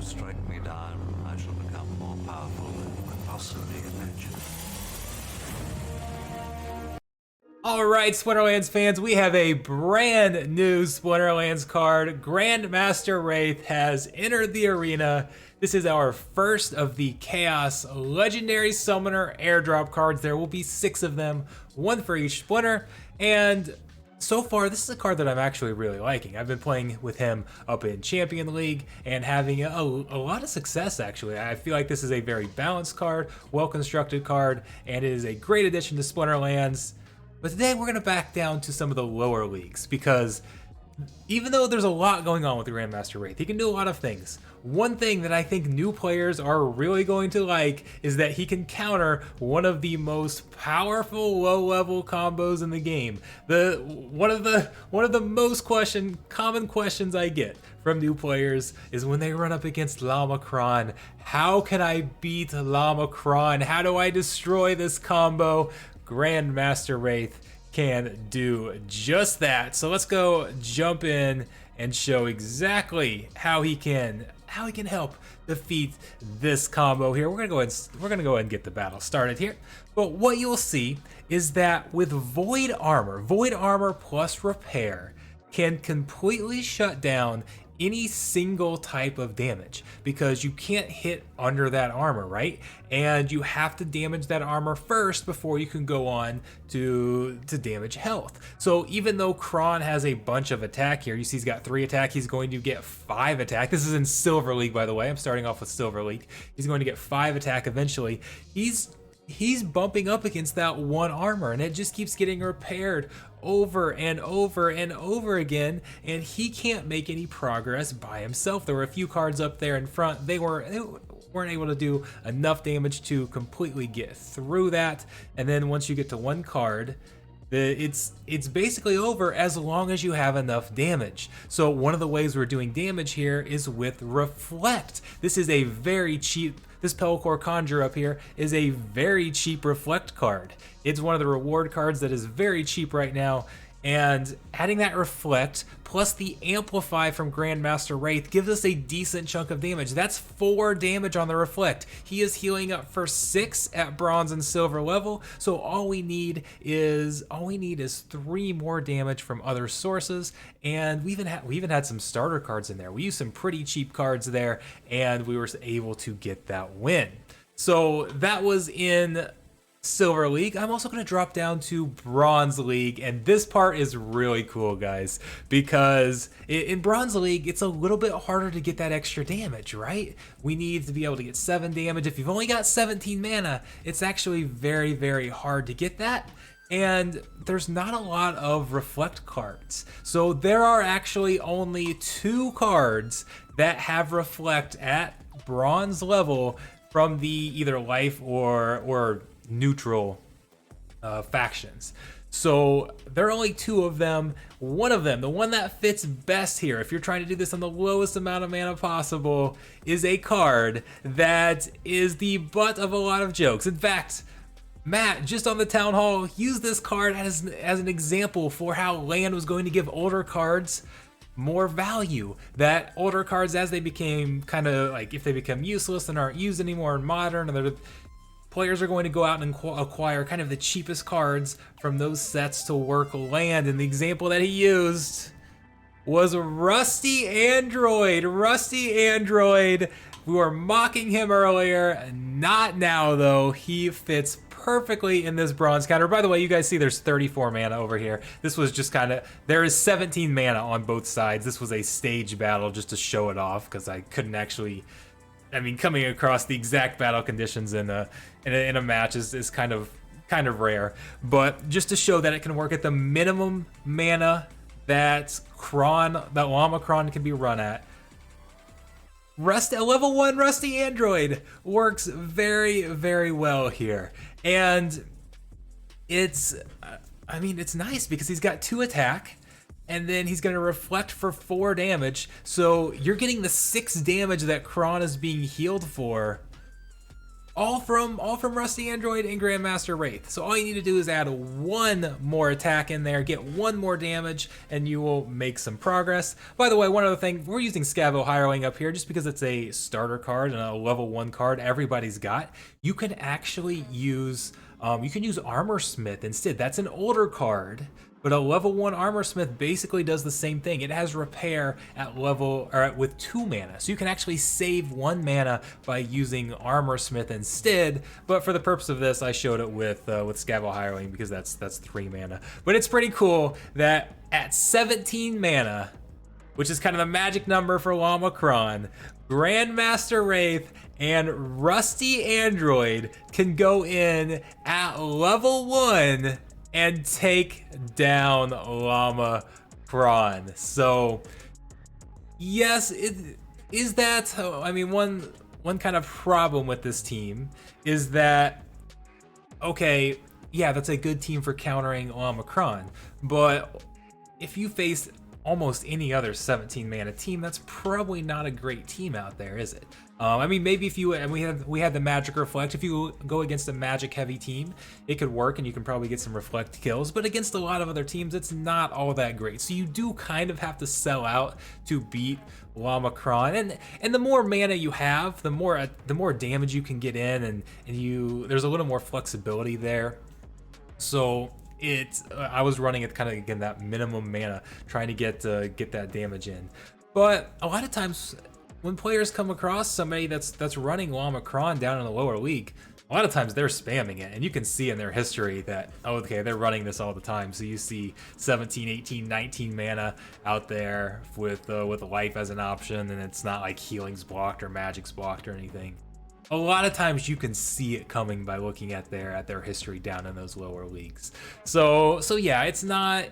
you strike me down, I shall become more powerful than you could possibly imagine. Alright, Splinterlands fans, we have a brand new Splinterlands card. Grandmaster Rathe has entered the arena. This is our first of the Chaos Legendary Summoner airdrop cards. There will be 6 of them, 1 for each Splinter, and so far, this is a card that I'm actually really liking. I've been playing with him up in Champion League and having a lot of success, actually. I feel like this is a very balanced card, well-constructed card, and it is a great addition to Splinterlands. But today, we're going to back down to some of the lower leagues, because even though there's a lot going on with the Grandmaster Rathe, he can do a lot of things. One thing that I think new players are really going to like is that he can counter one of the most powerful low-level combos in the game. One of the most common questions I get from new players is when they run up against Llama Kron. How can I beat Llama Kron? How do I destroy this combo? Grandmaster Rathe can do just that. So let's go jump in and show exactly how he can help defeat this combo here. We're gonna go ahead and get the battle started here. But what you'll see is that with Void Armor plus Repair can completely shut down any single type of damage, because you can't hit under that armor, right? And you have to damage that armor first before you can go on to damage health. So even though Kron has a bunch of attack here, you see he's got 3 attack, he's going to get 5 attack. This is in Silver League, by the way. I'm starting off with Silver League. He's going to get 5 attack eventually. He's bumping up against that 1 armor, and it just keeps getting repaired over and over and over again, and he can't make any progress by himself. There were a few cards up there in front. They weren't able to do enough damage to completely get through that. And then once you get to 1 card, it's basically over as long as you have enough damage. So one of the ways we're doing damage here is with Reflect. This is a very cheap, this Pelcor Conjure up here is a very cheap Reflect card. It's one of the reward cards that is very cheap right now, and adding that Reflect plus the Amplify from Grandmaster Rathe gives us a decent chunk of damage. That's 4 damage on the Reflect. He is healing up for 6 at Bronze and Silver level, so all we need is 3 more damage from other sources, and we even had some starter cards in there. We used some pretty cheap cards there, and we were able to get that win. So that was in Silver League. I'm also going to drop down to Bronze League, and this part is really cool, guys, because in Bronze League it's a little bit harder to get that extra damage, right? We need to be able to get 7 damage. If you've only got 17 mana, it's actually very, very hard to get that, and there's not a lot of Reflect cards. So there are actually only 2 cards that have Reflect at Bronze level from the either life or neutral factions. So there are only 2 of them. One of them, the one that fits best here, if you're trying to do this on the lowest amount of mana possible, is a card that is the butt of a lot of jokes. In fact, Matt, just on the town hall, used this card as an example for how land was going to give older cards more value. That older cards, as they became kind of like, if they become useless and aren't used anymore in Modern, and players are going to go out and acquire kind of the cheapest cards from those sets to work land. And the example that he used was Rusty Android. Rusty Android. We were mocking him earlier. Not now, though. He fits perfectly in this bronze counter. By the way, you guys see there's 34 mana over here. This was just kind of, there is 17 mana on both sides. This was a stage battle just to show it off, because I couldn't actually, I mean, coming across the exact battle conditions in a match is kind of rare, but just to show that it can work at the minimum mana that Llama Kron can be run at. Level 1 Rusty Android works very, very well here, and it's nice because he's got 2 attack, and then he's going to reflect for 4 damage, so you're getting the 6 damage that Kron is being healed for all from Rusty Android and Grandmaster Rathe. So all you need to do is add one more attack in there, get one more damage, and you will make some progress. By the way, one other thing, we're using Scavo Hireling up here just because it's a starter card and a level 1 card everybody's got. You can actually use Armor Smith instead. That's an older card, but a level 1 Armor Smith basically does the same thing. It has repair at level, or with 2 mana, so you can actually save 1 mana by using Armor Smith instead. But for the purpose of this, I showed it with Scavo Hireling because that's 3 mana. But it's pretty cool that at 17 mana, which is kind of the magic number for Llama Kron, Grandmaster Rathe and Rusty Android can go in at level 1 and take down Llama Kron. So yes, it is that. I mean, one kind of problem with this team is that, okay, yeah, that's a good team for countering Llama Kron, but if you face almost any other 17 mana team, that's probably not a great team out there, is it? I mean, maybe if you, and we had the Magic Reflect, if you go against a Magic heavy team, it could work and you can probably get some Reflect kills, but against a lot of other teams, it's not all that great. So you do kind of have to sell out to beat Llama Kron, and the more mana you have, the more damage you can get in, and there's a little more flexibility there. So I was running it kind of, again, that minimum mana, trying to get that damage in. But a lot of times when players come across somebody that's running Llama Kron down in the lower league, a lot of times they're spamming it, and you can see in their history that, oh, okay, they're running this all the time. So you see 17, 18, 19 mana out there with life as an option, and it's not like healing's blocked or magic's blocked or anything. A lot of times you can see it coming by looking at their history down in those lower leagues. So yeah, it's not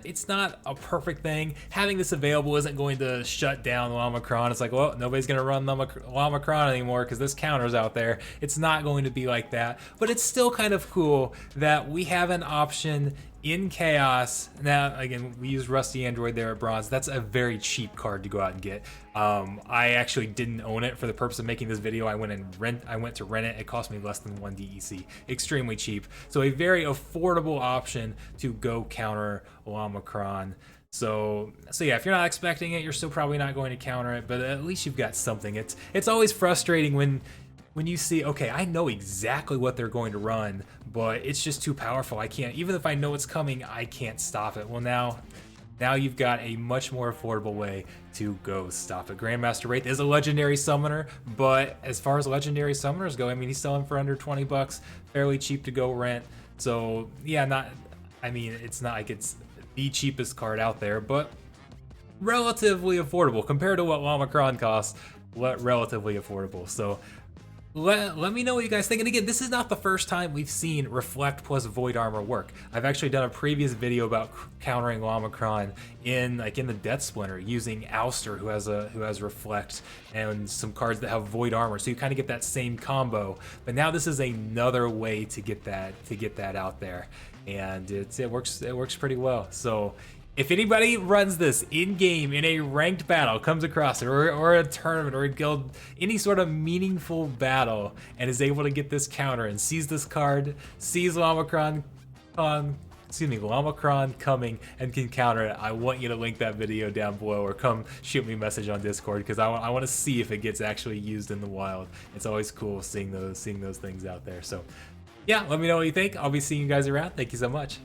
a perfect thing. Having this available isn't going to shut down Llama Kron. It's like, well, nobody's gonna run Llama Kron anymore because this counter's out there. It's not going to be like that, but it's still kind of cool that we have an option in Chaos. Now, again, we use Rusty Android there at Bronze. That's a very cheap card to go out and get. I actually didn't own it for the purpose of making this video. I went to rent it. It cost me less than 1 DEC. Extremely cheap. So a very affordable option to go counter Llama Kron. So yeah, if you're not expecting it, you're still probably not going to counter it, but at least you've got something. It's always frustrating when you see, okay, I know exactly what they're going to run, but it's just too powerful. I can't, even if I know it's coming, I can't stop it. Well, now you've got a much more affordable way to go stop it. Grandmaster Rathe is a legendary summoner, but as far as legendary summoners go, I mean, he's selling for under 20 bucks, fairly cheap to go rent. So yeah, it's not like it's the cheapest card out there, but relatively affordable compared to what Llama Kron costs. Relatively affordable. So let me know what you guys think. And again, this is not the first time we've seen Reflect plus Void Armor work. I've actually done a previous video about countering Llama Kron in the Death Splinter using Ouster, who has Reflect and some cards that have Void Armor. So you kind of get that same combo. But now this is another way to get that out there, and it works pretty well. So if anybody runs this in-game in a ranked battle, comes across it, or a tournament, or a guild, any sort of meaningful battle, and is able to get this counter and sees this card, sees Llama Kron coming and can counter it, I want you to link that video down below, or come shoot me a message on Discord, because I want to see if it gets actually used in the wild. It's always cool seeing those things out there. So yeah, let me know what you think. I'll be seeing you guys around. Thank you so much.